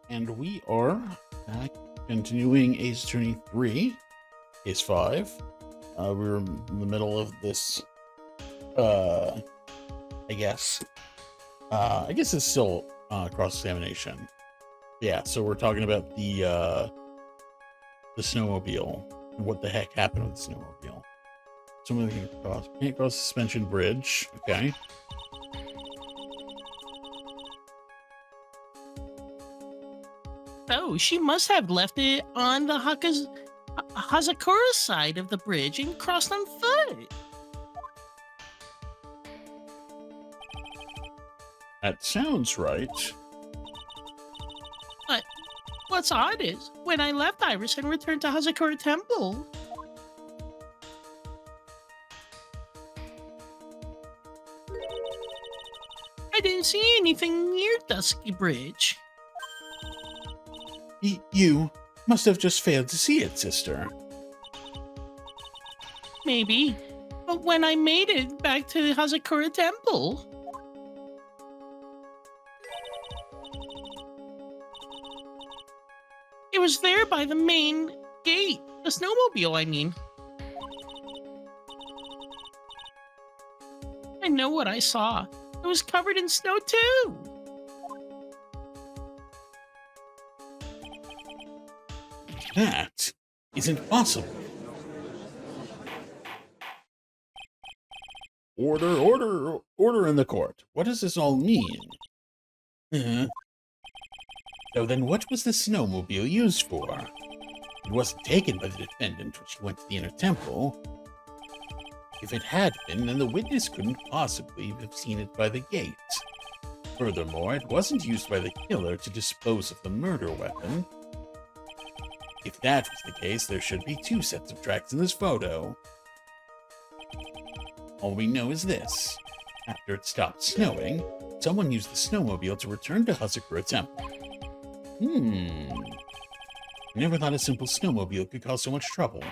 And we are back continuing Ace Attorney 3, Case 5. We're in the middle of this, uh, I guess. I guess it's still cross-examination. Yeah, so we're talking about the snowmobile. What the heck happened with the snowmobile? Someone can't cross suspension bridge. Okay. Oh, she must have left it on the Hazakura side of the bridge and crossed on foot. That sounds right. But what's odd is, when I left Iris and returned to Hazakura Temple, I didn't see anything near Dusky Bridge. You must have just failed to see it, sister. Maybe. But when I made it back to the Hazakura Temple, it was there by the main gate. The snowmobile, I mean. I know what I saw. It was covered in snow, too. That isn't possible. Order in the court. What does this all mean? So then what was the snowmobile used for? It wasn't taken by the defendant when she went to the inner temple. If it had been, then the witness couldn't possibly have seen it by the gate. Furthermore, it wasn't used by the killer to dispose of the murder weapon. If that was the case, there should be two sets of tracks in this photo. All we know is this. After it stopped snowing, someone used the snowmobile to return to Hazakura Temple. I never thought a simple snowmobile could cause so much trouble.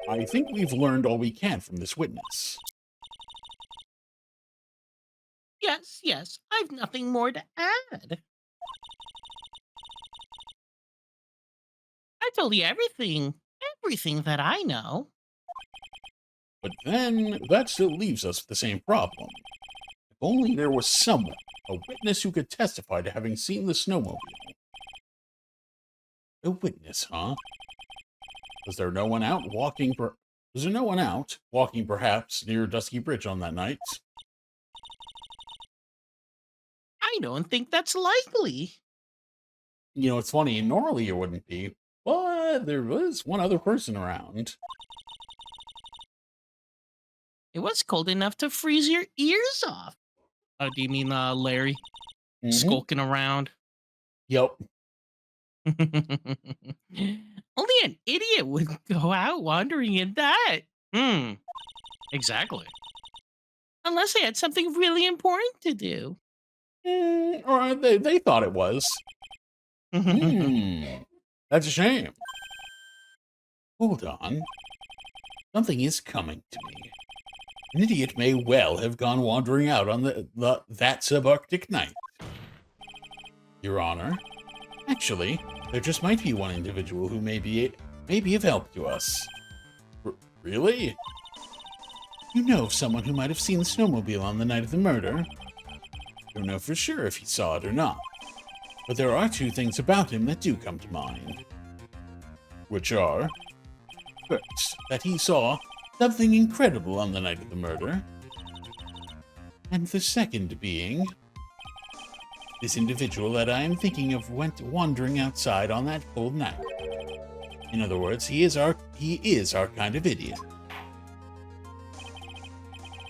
I think we've learned all we can from this witness. Yes, I've nothing more to add. I told you everything that I know. But then, that still leaves us with the same problem. If only there was someone, a witness who could testify to having seen the snowmobile. A witness, huh? Was there no one out walking perhaps near Dusky Bridge on that night? I don't think that's likely. You know, it's funny, normally it wouldn't be, but there was one other person around. It was cold enough to freeze your ears off. Oh, do you mean Larry? Skulking around? Yep. Only an idiot would go out wandering in that. Exactly. Unless they had something really important to do. Or they thought it was. That's a shame. Hold on. Something is coming to me. An idiot may well have gone wandering out on that subarctic night. Your Honor, actually, there just might be one individual who may be of help to us. Really? You know of someone who might have seen the snowmobile on the night of the murder? Don't know for sure if he saw it or not, but there are two things about him that do come to mind. Which are, first, that he saw something incredible on the night of the murder, and the second being, this individual that I am thinking of went wandering outside on that cold night. In other words, he is our kind of idiot.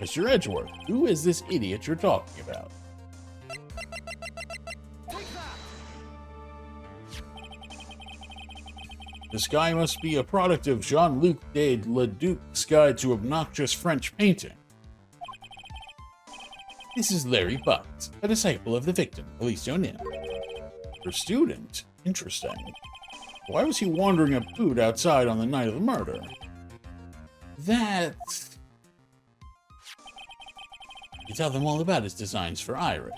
Mr. Edgeworth, who is this idiot you're talking about? This guy must be a product of Jean-Luc de Leduc's Guide to Obnoxious French Painting. This is Larry Butt, a disciple of the victim, police don't know. Her student? Interesting. Why was he wandering a boot outside on the night of the murder? You tell them all about his designs for Iris.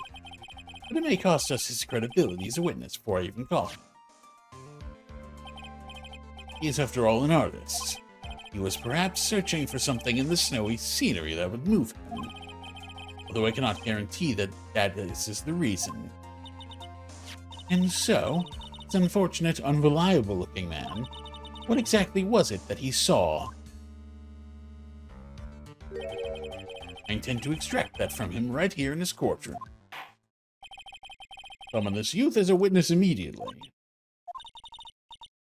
but it may cost us his credibility as a witness before I even call him. He is, after all, an artist. He was perhaps searching for something in the snowy scenery that would move him, although I cannot guarantee that this is the reason. And so, this unfortunate, unreliable-looking man, what exactly was it that he saw? I intend to extract that from him right here in his courtroom. Summon this youth as a witness immediately.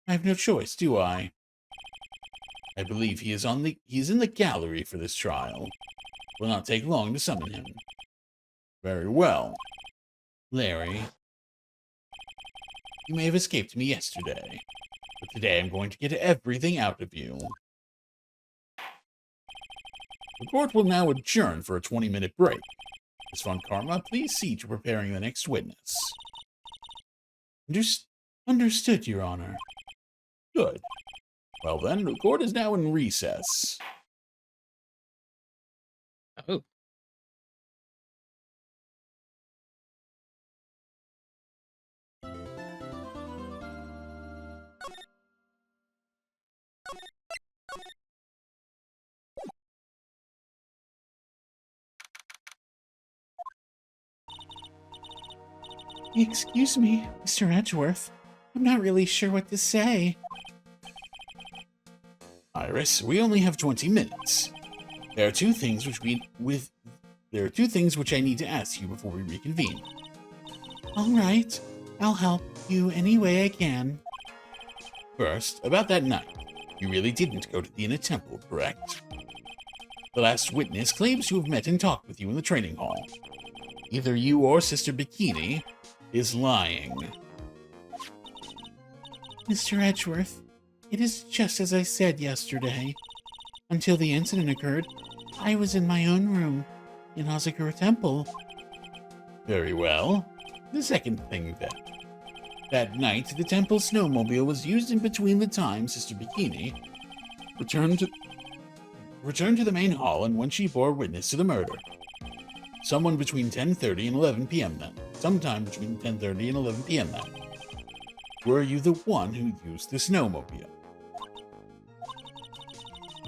I have no choice, do I? I believe he is in the gallery for this trial. It will not take long to summon him. Very well. Larry, you may have escaped me yesterday, but today I'm going to get everything out of you. The court will now adjourn for a 20-minute break. Ms. Von Karma, please see to preparing the next witness. Understood, Your Honor. Good. Well then, the court is now in recess. Oh. Excuse me, Mr. Edgeworth. I'm not really sure what to say. Iris, we only have 20 minutes. There are two things which I need to ask you before we reconvene. All right, I'll help you any way I can. First, about that night. You really didn't go to the inner temple, correct? The last witness claims to have met and talked with you in the training hall. Either you or Sister Bikini is lying. Mr. Edgeworth, it is just as I said yesterday. Until the incident occurred, I was in my own room in Hazakura Temple. Very well. The second thing, then. That night, the temple snowmobile was used in between the times Sister Bikini returned to the main hall and when she bore witness to the murder. Someone between 10:30 and 11 p.m. then. Sometime between 10:30 and 11 p.m. then. Were you the one who used the snowmobile?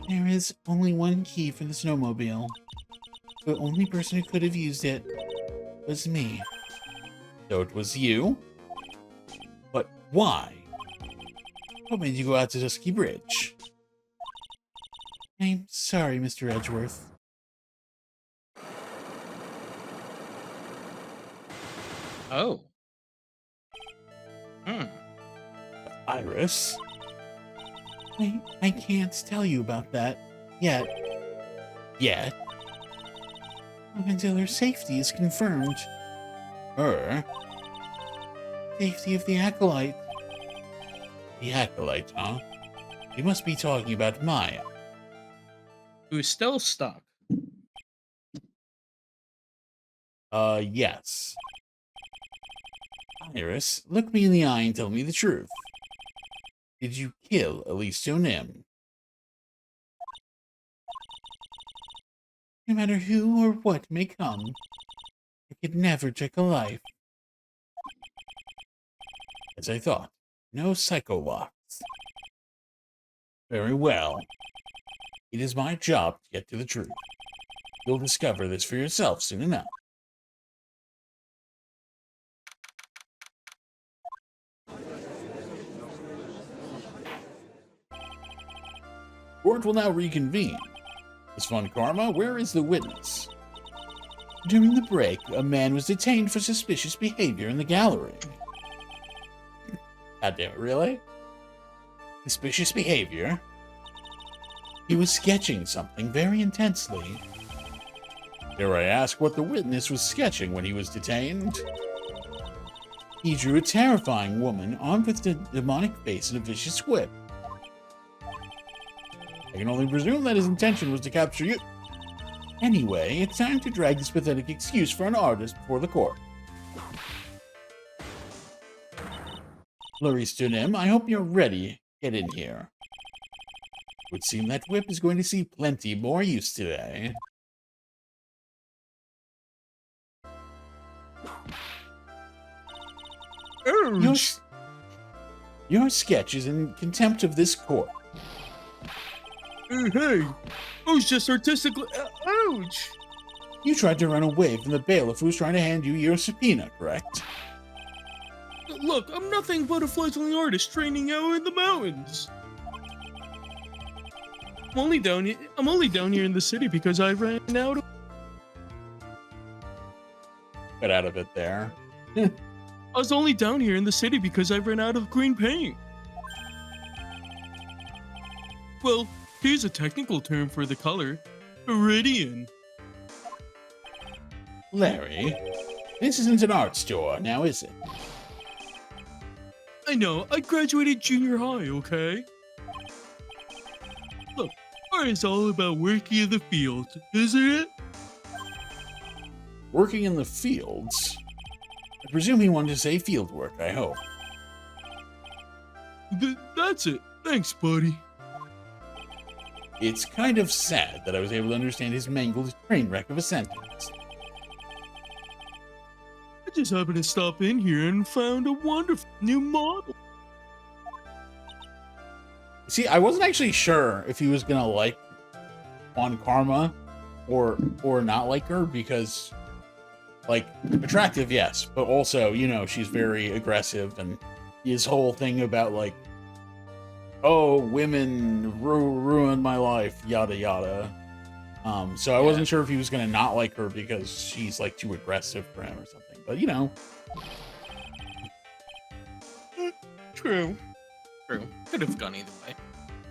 There is only one key for the snowmobile. The only person who could have used it was me. So it was you? But why? What made you go out to Dusky Bridge? I'm sorry, Mr. Edgeworth. Oh. Iris? I can't tell you about that yet. Yet? Until her safety is confirmed. Her? Safety of the Acolyte. The Acolyte, huh? You must be talking about Maya. Who's still stuck. Yes. Iris, look me in the eye and tell me the truth. Did you kill Elise Nim? No matter who or what may come, I could never take a life. As I thought, no psycho-locks. Very well. It is my job to get to the truth. You'll discover this for yourself soon enough. Court will now reconvene. Ms. Von Karma, where is the witness? During the break, a man was detained for suspicious behavior in the gallery. God damn it, really? Suspicious behavior? He was sketching something very intensely. Dare I ask what the witness was sketching when he was detained? He drew a terrifying woman armed with a demonic face and a vicious whip. I can only presume that his intention was to capture you. Anyway, it's time to drag this pathetic excuse for an artist before the court. Clarice Nim, I hope you're ready. Get in here. Would seem that whip is going to see plenty more use today. Your, Ouch! your sketch is in contempt of this court. Hey, I was just artistically. Ouch! You tried to run away from the bailiff who was trying to hand you your subpoena, correct? Look, I'm nothing but a fledgling artist training out in the mountains. I'm only down here in the city because I ran out of. Get out of it there. I was only down here in the city because I ran out of green paint. Well, here's a technical term for the color. Iridian. Larry, this isn't an art store, now is it? I know, I graduated junior high, okay? Look, art is all about working in the field, isn't it? Working in the fields? I presume he wanted to say field work, I hope. That's it. Thanks, buddy. It's kind of sad that I was able to understand his mangled train wreck of a sentence. I just happened to stop in here and found a wonderful new model. See, I wasn't actually sure if he was gonna like Juan Karma or not like her because, like, attractive, yes, but also, you know, she's very aggressive, and his whole thing about, like, oh, women ruined my life, yada yada. So I wasn't sure if he was gonna not like her because she's, like, too aggressive for him or something. But, you know. True. Could have gone either way.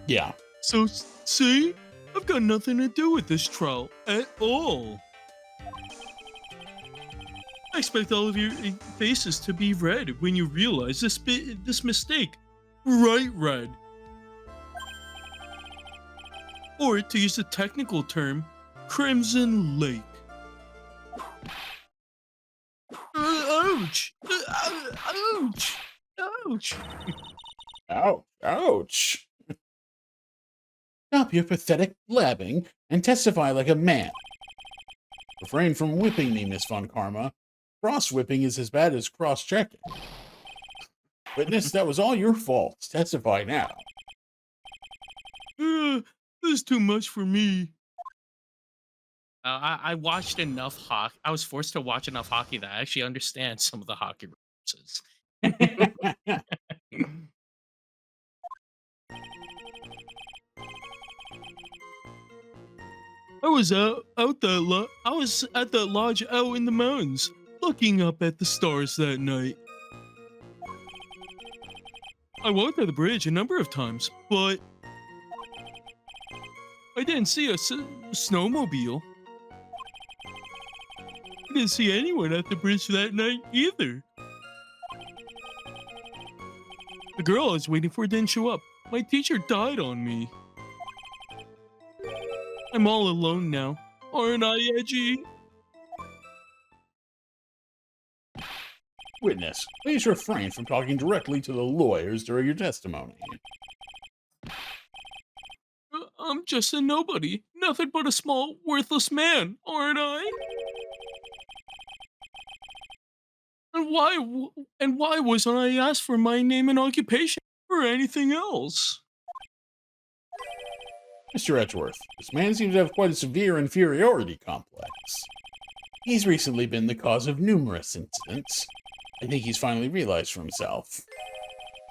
Yeah. So, see? I've got nothing to do with this trial at all. I expect all of your faces to be red when you realize this mistake. Right red. Or, to use the technical term, Crimson Lake. Ouch! Ouch! Ouch! Ouch. Ouch. Stop your pathetic blabbing and testify like a man. Refrain from whipping me, Miss Von Karma. Cross-whipping is as bad as cross-checking. Witness, that was all your fault. Testify now. This is too much for me. I watched enough hockey. I was forced to watch enough hockey that I actually understand some of the hockey references. I was I was at the lodge out in the mountains, looking up at the stars that night. I walked by the bridge a number of times, but I didn't see a snowmobile. I didn't see anyone at the bridge that night either. The girl I was waiting for didn't show up. My teacher died on me. I'm all alone now. Aren't I, Edgy? Witness, please refrain from talking directly to the lawyers during your testimony. I'm just a nobody. Nothing but a small, worthless man, aren't I? And why wasn't I asked for my name and occupation or anything else? Mr. Edgeworth, this man seems to have quite a severe inferiority complex. He's recently been the cause of numerous incidents. I think he's finally realized for himself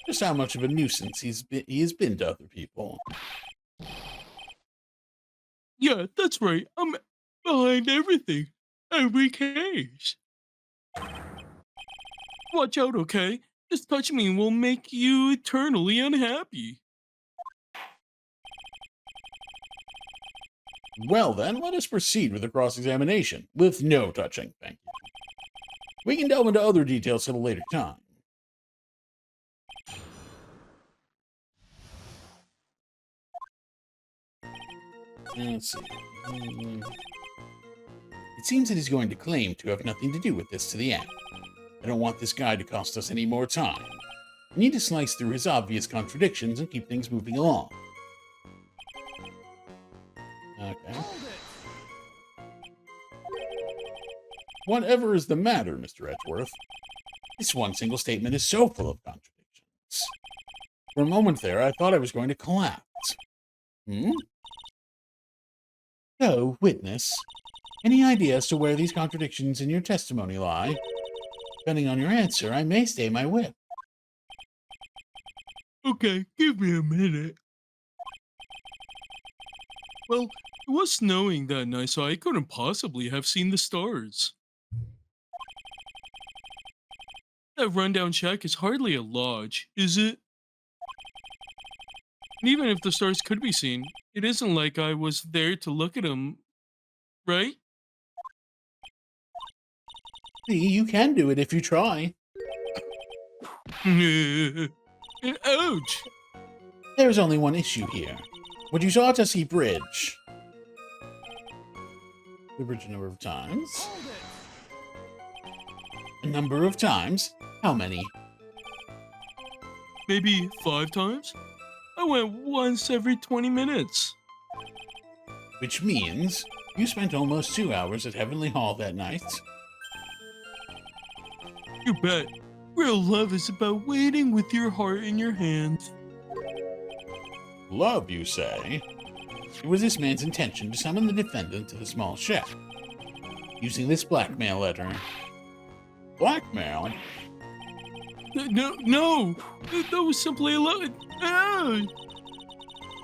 just how much of a nuisance he has been to other people. Yeah, that's right. I'm behind everything. Every case. Watch out, okay? Just touching me will make you eternally unhappy. Well then, let us proceed with the cross-examination, with no touching, thank you. We can delve into other details at a later time. Let's see. It seems that he's going to claim to have nothing to do with this to the end. I don't want this guy to cost us any more time. I need to slice through his obvious contradictions and keep things moving along. Okay. Whatever is the matter, Mr. Edgeworth? This one single statement is so full of contradictions. For a moment there, I thought I was going to collapse. Hmm? So, witness, any idea as to where these contradictions in your testimony lie? Depending on your answer, I may stay my whip. Okay, give me a minute. Well, it was snowing that night, so I couldn't possibly have seen the stars. That rundown shack is hardly a lodge, is it? And even if the stars could be seen, it isn't like I was there to look at them, right? See, you can do it if you try. Ouch! There's only one issue here. What you saw to see bridge. The bridge a number of times. A number of times? How many? Maybe 5 times? I went once every 20 minutes. Which means you spent almost 2 hours at Heavenly Hall that night. You bet. Real love is about waiting with your heart in your hands. Love, you say? It was this man's intention to summon the defendant to the small shack, using this blackmail letter. Blackmail? No! That was simply a lie. Ah!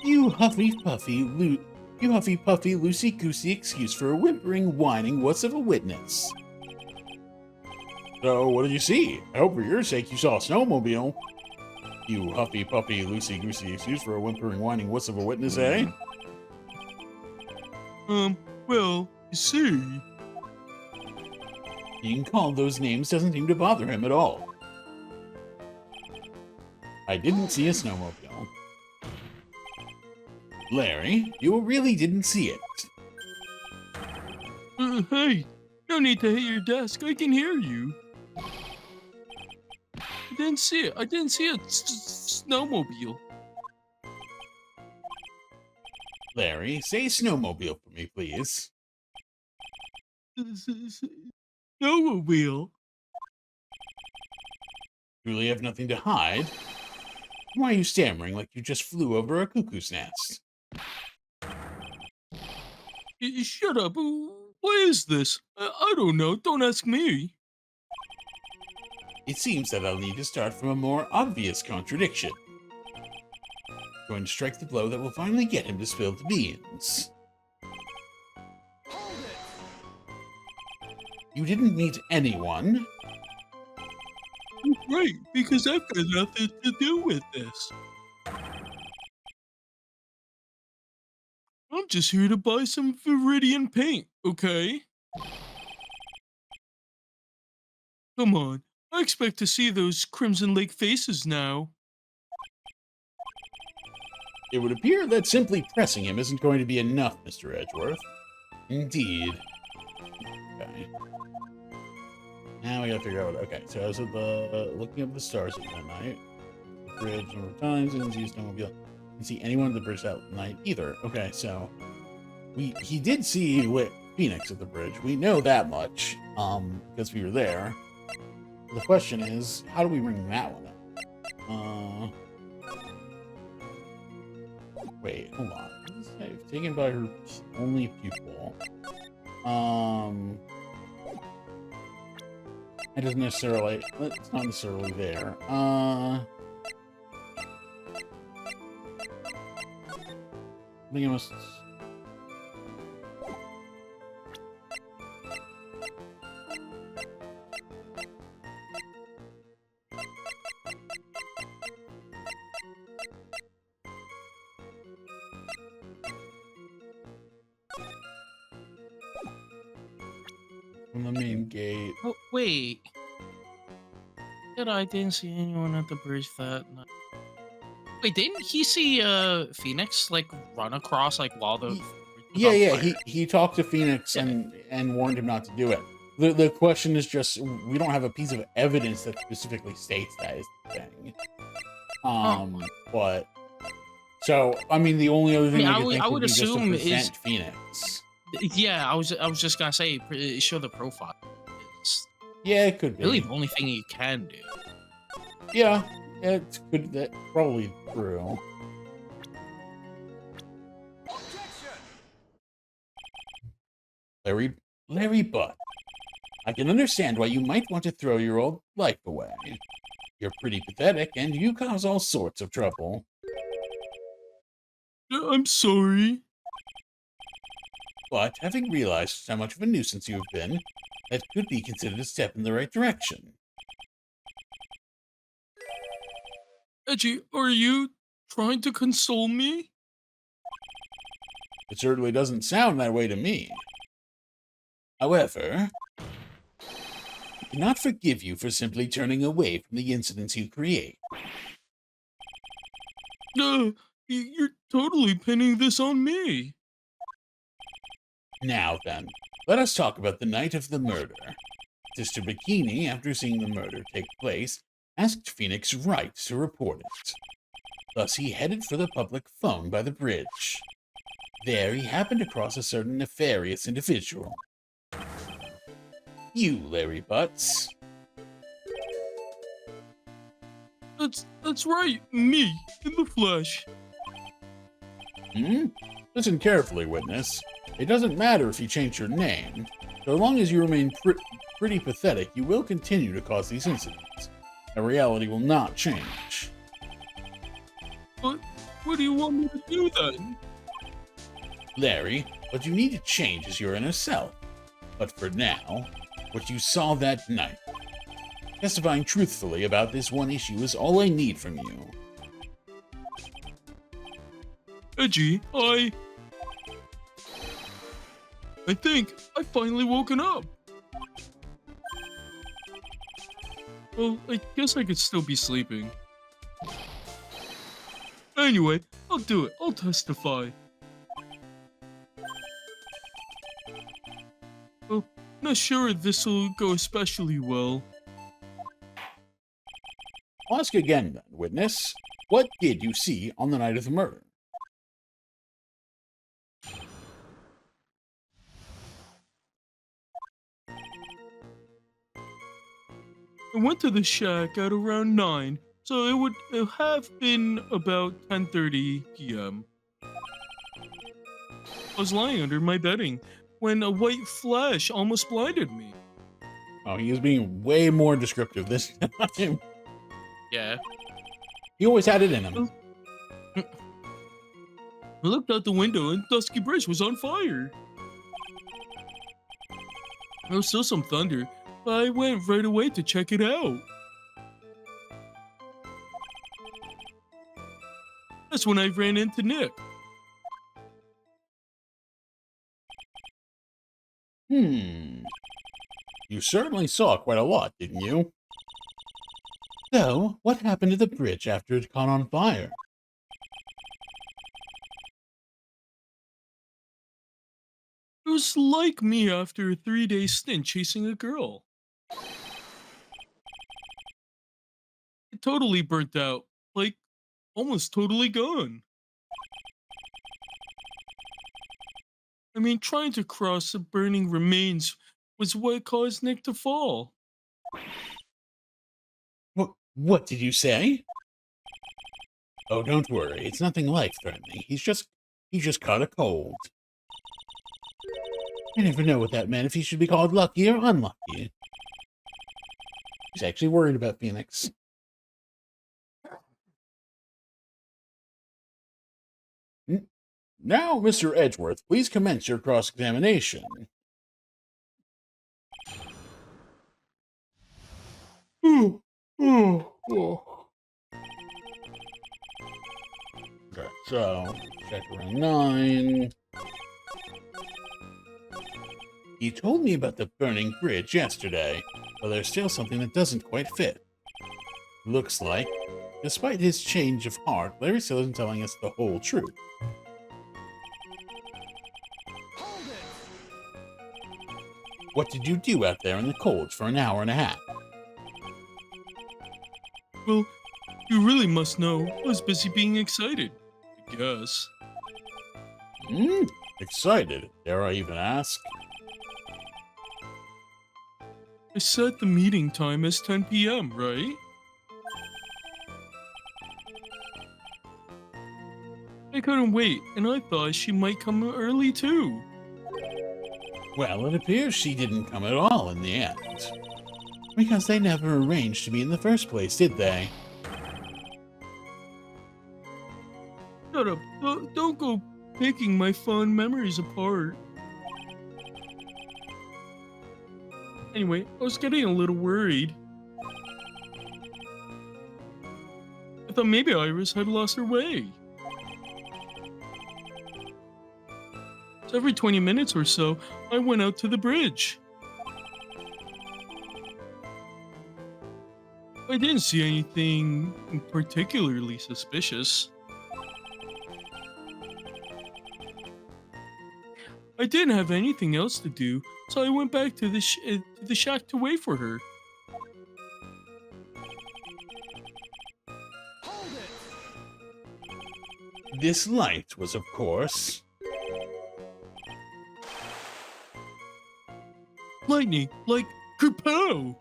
You huffy puffy, loosey goosey excuse for a whimpering, whining what's of a witness. So, what did you see? I hope for your sake you saw a snowmobile. You huffy puffy, loosey goosey excuse for a whimpering, whining what's of a witness, eh? Well, you see. Being called those names doesn't seem to bother him at all. I didn't see a snowmobile. Larry, you really didn't see it. Hey, no need to hit your desk. I can hear you. I didn't see it. I didn't see a snowmobile. Larry, say snowmobile for me, please. Snowmobile. You really have nothing to hide. Why are you stammering like you just flew over a cuckoo's nest? Shut up. What is this? I don't know. Don't ask me. It seems that I'll need to start from a more obvious contradiction. Going to strike the blow that will finally get him to spill the beans. You didn't meet anyone? Right, because I've got nothing to do with this. I'm just here to buy some Viridian paint, okay? Come on, I expect to see those Crimson Lake faces now. It would appear that simply pressing him isn't going to be enough, Mr. Edgeworth. Indeed. Okay. Now we gotta figure out what... Okay, so I was at the... looking up the stars at that night. The bridge a number of times, didn't see a snowmobile. Didn't see anyone at the bridge that night either. Okay, so... He did see Phoenix at the bridge. We know that much, because we were there. The question is, how do we bring that one up? Wait, hold on. What does it say? Taken by her only pupil. It doesn't necessarily... It's not necessarily there. I think I must... From the main gate. Oh, wait. Said I didn't see anyone at the bridge that night. Wait, didn't he see Phoenix like run across like while the Yeah. He talked to Phoenix and warned him not to do it. The question is just, we don't have a piece of evidence that specifically states that is the thing. But so I mean, the only other thing I would would be just to assume present is Phoenix. Yeah, I was just gonna say show the profile. It's Yeah, it could be. Really, the only thing you can do. Yeah, that's probably true. Larry, Larry Butt, I can understand why you might want to throw your old life away. You're pretty pathetic, and you cause all sorts of trouble. I'm sorry. But having realized how much of a nuisance you've been, that could be considered a step in the right direction. Edgy, are you trying to console me? It certainly doesn't sound that way to me. However, I cannot forgive you for simply turning away from the incidents you create. You're totally pinning this on me. Now then, let us talk about the night of the murder. Sister Bikini, after seeing the murder take place, asked Phoenix Wright to report it. Thus he headed for the public phone by the bridge. There he happened across a certain nefarious individual. You, Larry Butts. That's right, me, in the flesh. Listen carefully, witness. It doesn't matter if you change your name. So long as you remain pretty pathetic, you will continue to cause these incidents. And reality will not change. But what do you want me to do then? Larry, what you need to change is your inner self. But for now, what you saw that night. Testifying truthfully about this one issue is all I need from you. Edgy, I think I've finally woken up. Well, I guess I could still be sleeping. Anyway, I'll do it. I'll testify. Well, not sure this'll go especially well. I'll ask again then, witness. What did you see on the night of the murder? I went to the shack at around 9, so it have been about 10:30 p.m. I was lying under my bedding when a white flash almost blinded me. Oh, he is being way more descriptive this time. Yeah. He always had it in him. I looked out the window and Dusky Bridge was on fire. There was still some thunder, but I went right away to check it out. That's when I ran into Nick. You certainly saw quite a lot, didn't you? So, what happened to the bridge after it caught on fire? It was like me after a 3-day stint chasing a girl. It totally burnt out, like almost totally gone. I mean, trying to cross the burning remains was what caused Nick to fall. What did you say? Oh, don't worry. It's nothing life-threatening. He just caught a cold. I never know what that meant, if he should be called lucky or unlucky. He's actually worried about Phoenix. Now, Mr. Edgeworth, please commence your cross-examination. Okay, so, check around 9. He told me about the burning bridge yesterday, but there's still something that doesn't quite fit. Looks like, despite his change of heart, Larry still isn't telling us the whole truth. What did you do out there in the cold for an hour and a half? Well, you really must know I was busy being excited, I guess. Excited, dare I even ask? I set the meeting time as 10 p.m., right? I couldn't wait, and I thought she might come early too. Well, it appears she didn't come at all in the end. Because they never arranged to meet in the first place, did they? Shut up. Don't go picking my fond memories apart. Anyway, I was getting a little worried. I thought maybe Iris had lost her way. So every 20 minutes or so, I went out to the bridge. I didn't see anything particularly suspicious. I didn't have anything else to do, so I went back to the shack to wait for her. This light was, of course, Lightning, like kerpow!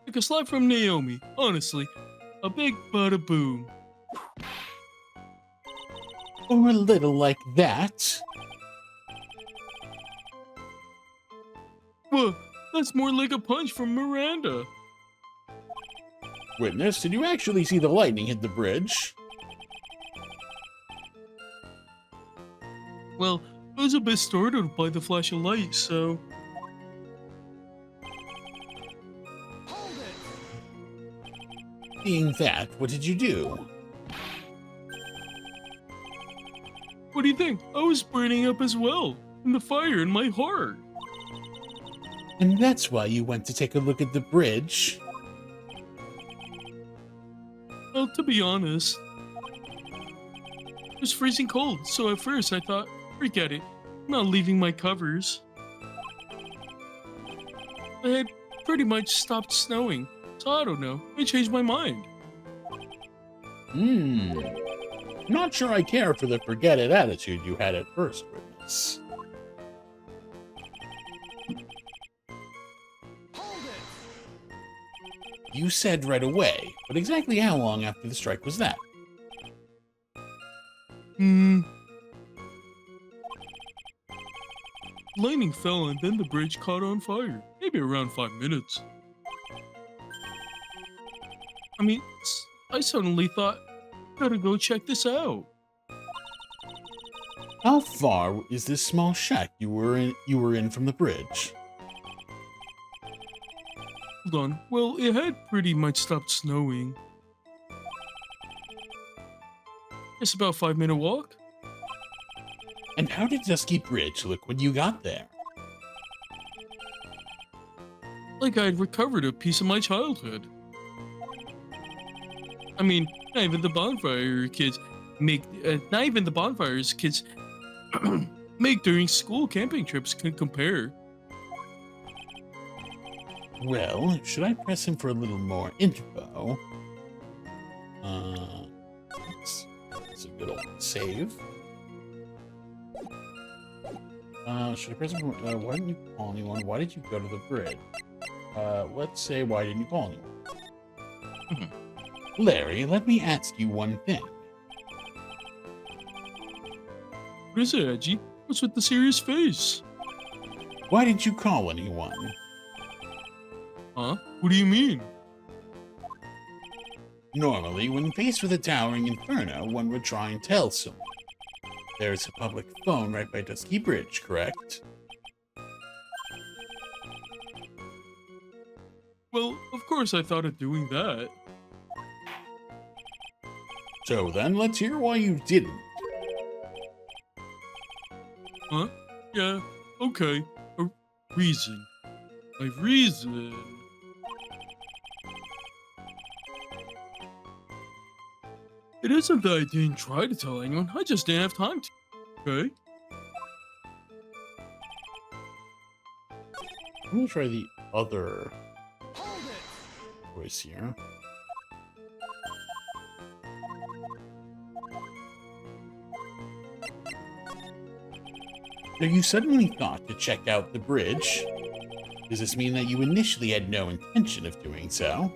Like a slap from Naomi, honestly. A big bada boom. Or a little like that. Whoa, that's more like a punch from Miranda. witness. Did you actually see the lightning hit the bridge? Well, I was a bit startled by the flash of light, so... Being that, what did you do? What do you think? I was burning up as well, in the fire in my heart. And that's why you went to take a look at the bridge? Well, to be honest, it was freezing cold, so at first I thought, forget it, I'm not leaving my covers. It had pretty much stopped snowing, so I don't know, I changed my mind. Not sure I care for the forget it attitude you had at first, witness. You said right away, but exactly how long after the strike was that? Lightning fell and then the bridge caught on fire, maybe around 5 minutes. I mean, I suddenly thought, gotta go check this out. How far is this small shack you were in from the bridge? Hold on, well, it had pretty much stopped snowing. It's about a 5-minute walk. And how did Dusky Bridge look when you got there? Like I'd recovered a piece of my childhood. I mean, not even the bonfires kids make make during school camping trips can compare. Well, should I press him for a little more info? That's a good old save. Should I press him for, why didn't you call anyone? Why did you go to the bridge? Let's say, why didn't you call anyone? Larry, let me ask you one thing. What is it, Edgy? What's with the serious face? Why didn't you call anyone? Huh? What do you mean? Normally, when faced with a towering inferno, one would try and tell someone. There's a public phone right by Dusky Bridge, correct? Well, of course I thought of doing that. So then, let's hear why you didn't. Huh? Yeah, okay. A reason. My reason. It isn't that I didn't try to tell anyone, I just didn't have time to. Okay? I'm gonna try the other voice here. So you suddenly thought to check out the bridge. Does this mean that you initially had no intention of doing so?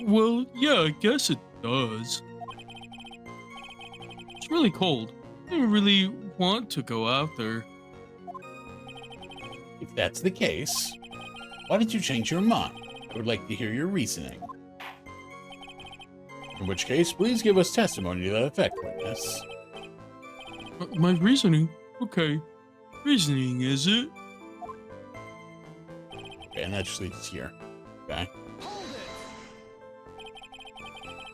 Well, yeah, I guess it does. It's really cold. I didn't really want to go out there. If that's the case, why did you change your mind? I would like to hear your reasoning. In which case, please give us testimony to that effect, witness. My reasoning? Okay. Reasoning, is it? Okay, and that just leads us here. Okay.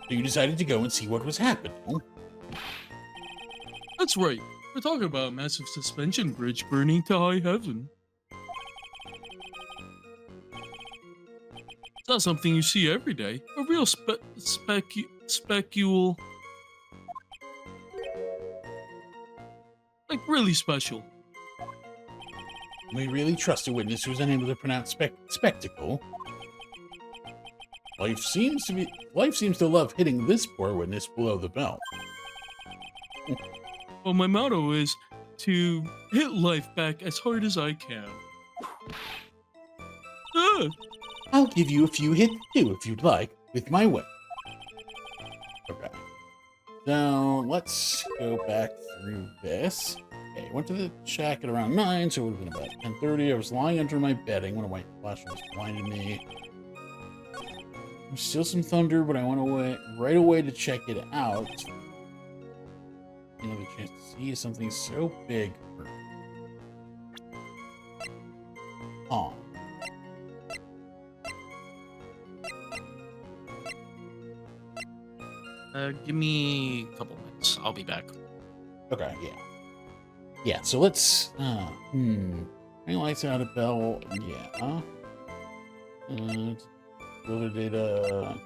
So you decided to go and see what was happening. That's right. We're talking about a massive suspension bridge burning to high heaven. It's not something you see every day. A real specule. Like, really special. We really trust a witness who's unable to pronounce spectacle. Life seems to love hitting this poor witness below the belt. Well, my motto is to hit life back as hard as I can. Ah, I'll give you a few hits too, if you'd like, with my whip. Okay. So, let's go back through this. Okay, went to the shack at around 9, so it would have been about 10:30. I was lying under my bedding when a white flash was blinded me. There's still some thunder, but I went away right away to check it out. You know, the chance to see something so big. Huh. Give me a couple minutes. I'll be back. Okay, yeah. Yeah, so let's, Ring lights out a bell, yeah. Builder data.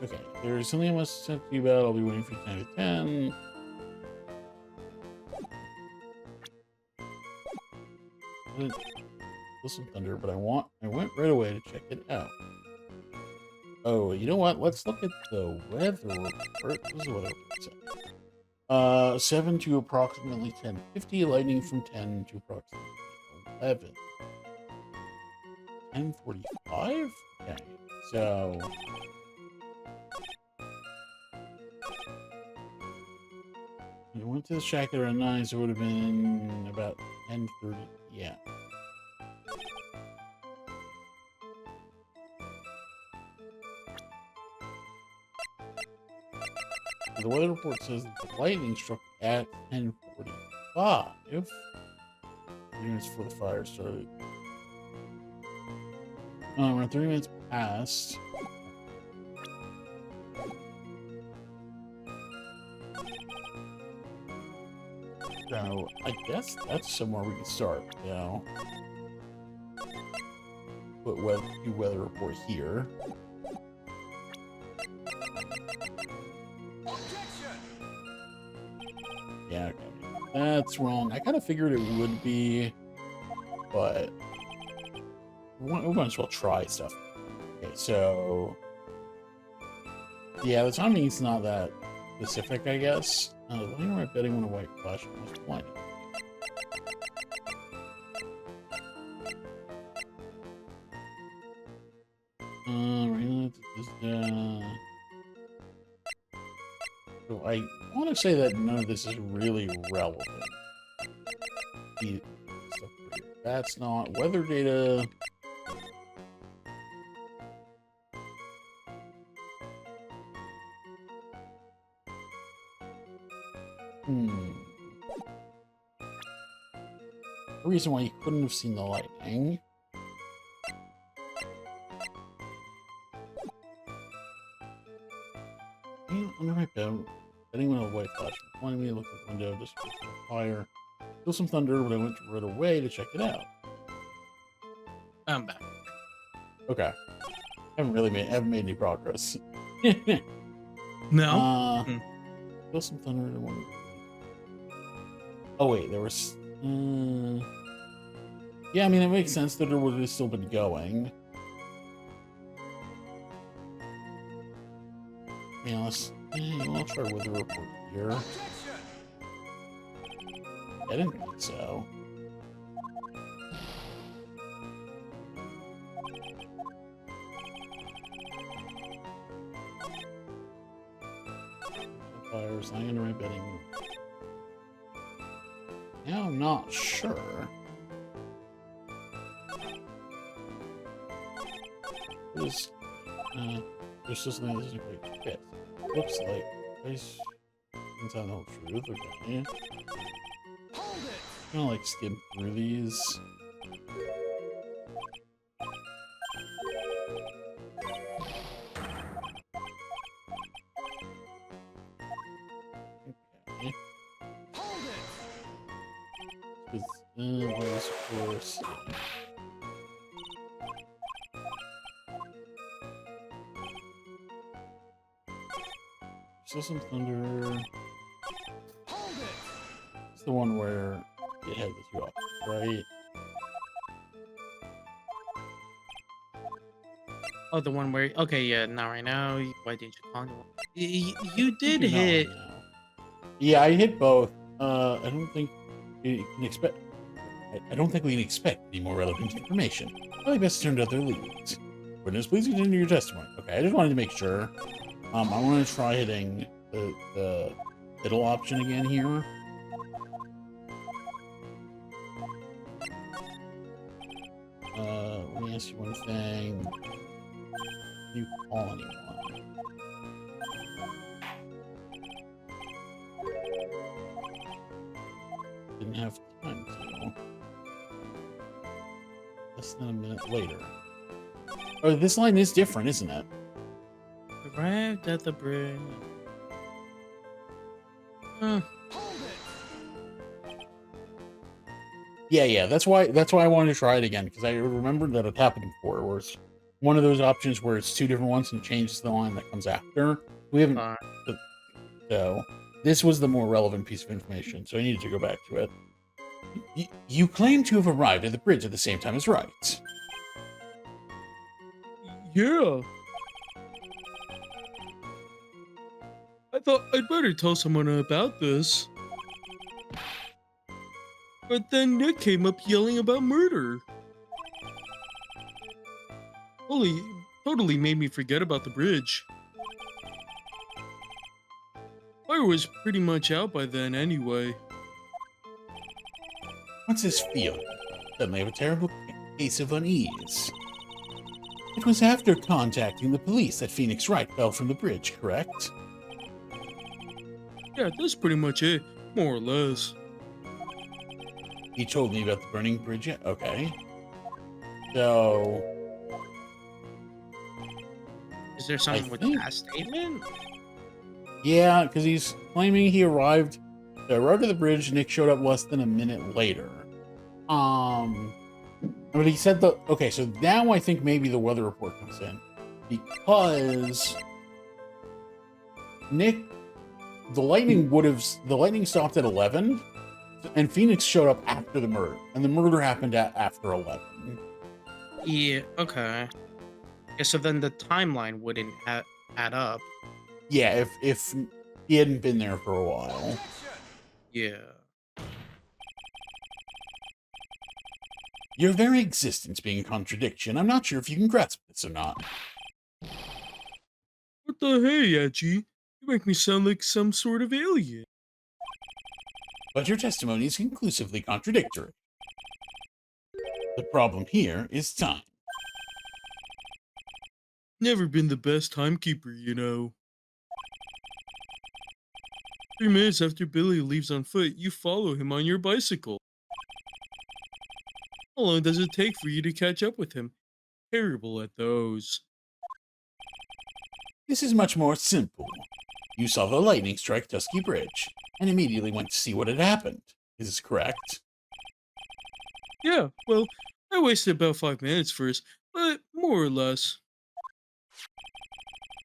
Okay, there's something I must talk to you about. I'll be waiting for you 10 to 10. Feel some thunder, but I went right away to check it out. Oh, you know what? Let's look at the weather report. What does the weather report say? 7 to approximately 10:50, lightning from 10 to approximately 11. 10:45? Okay, so... We went to the shack at around 9, so it would have been about 10:30, yeah. The weather report says that the lightning struck at 10:45. Units for the fire started. Around 30 minutes past. So I guess that's somewhere we can start. You know, put weather report here. Yeah, okay. That's wrong. I kind of figured it would be, but we might as well try stuff. Okay, so yeah, the timing's not that specific, I guess. Lying on my bedding when a white flash was blinded. So I want to say that none of this is really relevant. That's not weather data. The reason why you couldn't have seen the lightning. Under my bed, betting when a white flash pointed me, looked at the window, just fire. Feel some thunder, but I went right away to check it out. I'm back. Okay. Haven't made any progress. No? Feel some thunder, I went. Oh wait, there was. Yeah, I mean it makes sense that it would have still been going. Yeah, let's I'll try weather report here. I didn't think so. Fires, I'm gonna betting. Now I'm not sure. This, there's just something that doesn't quite fit. Looks like place inside the whole truth. Okay. I'm gonna like skim through these. Okay. Where's course? Still some thunder. It's the one where it had the two up, right? Oh, the one where. Okay, yeah, not right now. Why didn't you call me? You did Maybe not right hit. now. Yeah, I hit both. I don't think you can expect. I don't think we can expect any more relevant information. Probably best turn to other leads. Witness, please continue your testimony. Okay, I just wanted to make sure. I want to try hitting the middle option again here. Let me ask you one thing. Do you call anyone? Didn't have time to. Less than a minute later. Oh, this line is different, isn't it? Arrived at the bridge. Huh. Yeah. That's why I wanted to try it again, because I remembered that it happened before, where it's one of those options where it's two different ones and changes the line that comes after. We haven't. So this was the more relevant piece of information, so I needed to go back to it. You claim to have arrived at the bridge at the same time as Wright. Yeah. I thought I'd better tell someone about this. But then Nick came up yelling about murder. Totally made me forget about the bridge. Fire was pretty much out by then anyway. What's this feeling? Suddenly I have a terrible case of unease. It was after contacting the police that Phoenix Wright fell from the bridge, correct? Yeah, that's pretty much it, more or less. He told me about the burning bridge. Okay. So, Is there something with that statement? yeah, because he's claiming he arrived at the bridge. Nick showed up less than a minute later. But he said okay, so now I think maybe the weather report comes in, because Nick, the lightning stopped at 11, and Phoenix showed up after the murder, and the murder happened after 11. Yeah. Okay. Yeah. So then the timeline wouldn't add up. Yeah, if he hadn't been there for a while. Yeah. Your very existence being a contradiction. I'm not sure if you can grasp this or not. What the hey, Yachi? You make me sound like some sort of alien. But your testimony is conclusively contradictory. The problem here is time. Never been the best timekeeper, you know. 3 minutes after Billy leaves on foot, you follow him on your bicycle. How long does it take for you to catch up with him? Terrible at those. This is much more simple. You saw the lightning strike Dusky Bridge, and immediately went to see what had happened. Is this correct? Yeah, well, I wasted about 5 minutes first, but more or less.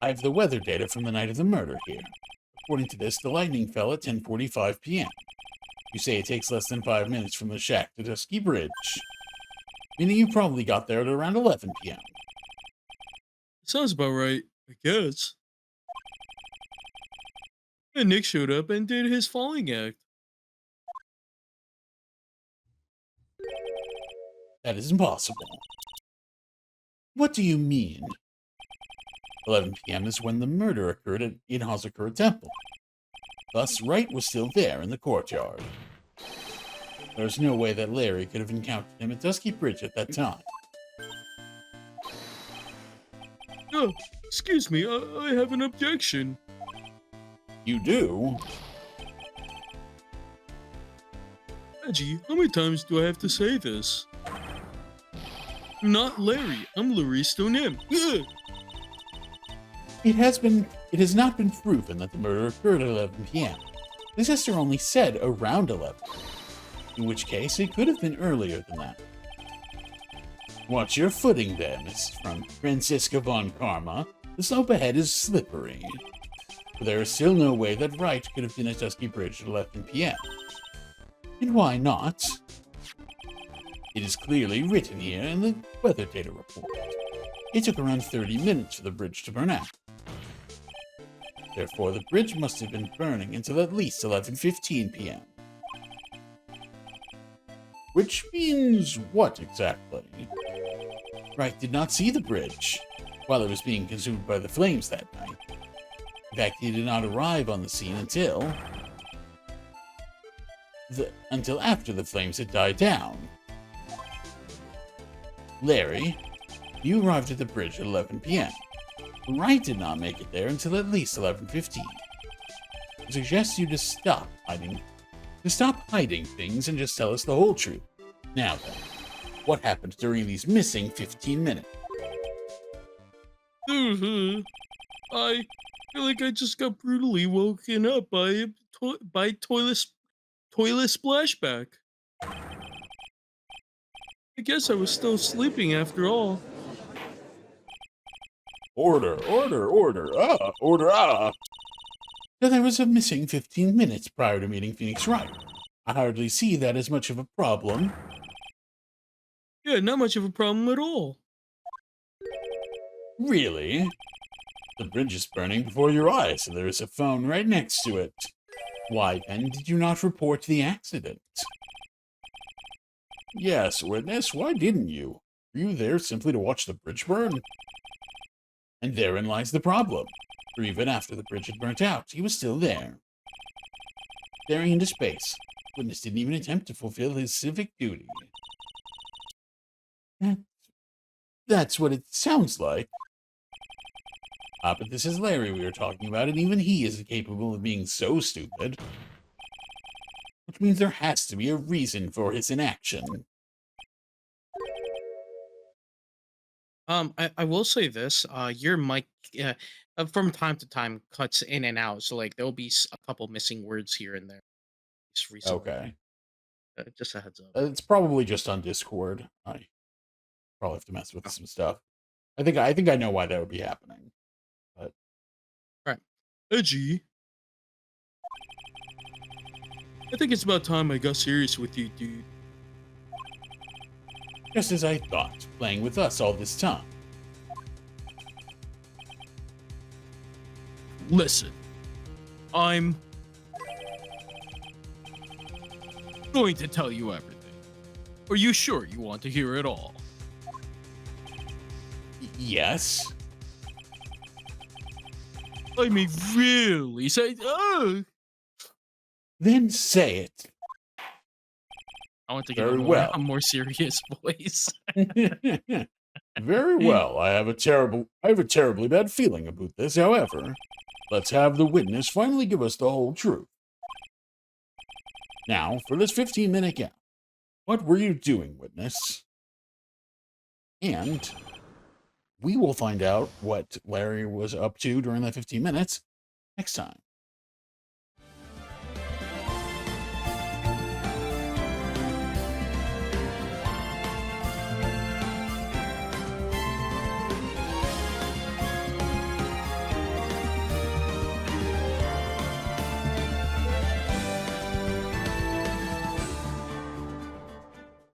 I have the weather data from the night of the murder here. According to this, the lightning fell at 10:45 p.m. You say it takes less than 5 minutes from the shack to Dusky Bridge, meaning you probably got there at around 11 p.m. Sounds about right, I guess. And Nick showed up and did his falling act. That is impossible. What do you mean? 11 p.m. is when the murder occurred in Hazakura Temple. Thus, Wright was still there in the courtyard. There's no way that Larry could have encountered him at Dusky Bridge at that time. Oh, excuse me, I have an objection. You do? Reggie, how many times do I have to say this? I'm not Larry, I'm Laristo Nim. Ugh. It has not been proven that the murder occurred at 11 p.m. The sister only said around 11, in which case it could have been earlier than that. Watch your footing then, from Francisca von Karma. The slope ahead is slippery. But there is still no way that Wright could have been at Dusky Bridge at 11 p.m. And why not? It is clearly written here in the weather data report. It took around 30 minutes for the bridge to burn out. Therefore, the bridge must have been burning until at least 11:15 p.m. Which means what exactly? Wright did not see the bridge while it was being consumed by the flames that night. In fact, he did not arrive on the scene until after the flames had died down. Larry, you arrived at the bridge at 11 p.m. Wright did not make it there until at least 11:15. I suggest you to stop hiding things and just tell us the whole truth. Now then, what happened during these missing 15 minutes? I feel like I just got brutally woken up by toilet splashback. I guess I was still sleeping after all. Order, order, order, order, So there was a missing 15 minutes prior to meeting Phoenix Wright. I hardly see that as much of a problem. Yeah, not much of a problem at all. Really? The bridge is burning before your eyes, and there is a phone right next to it. Why, then, did you not report the accident? Yes, witness, why didn't you? Were you there simply to watch the bridge burn? And therein lies the problem. For even after the bridge had burnt out, he was still there. Staring into space, witness didn't even attempt to fulfill his civic duty. That's what it sounds like. But this is Larry we were talking about, and even he isn't capable of being so stupid. Which means there has to be a reason for his inaction. I will say this. Your mic, from time to time, cuts in and out. So like there'll be a couple missing words here and there. Just recently. Okay. Just a heads up. It's probably just on Discord. I probably have to mess with some stuff. I think I know why that would be happening. But Right. Edgy. I think it's about time I got serious with you, dude. just as I thought, playing with us all this time. Listen, I'm going to tell you everything. Are you sure you want to hear it all? Yes. I mean, really? Say, Then say it. I want to get Very a well. more serious voice. Very well. I have a terribly bad feeling about this. However, let's have the witness finally give us the whole truth. Now, for this 15-minute gap, what were you doing, witness? And we will find out what Larry was up to during that 15 minutes next time.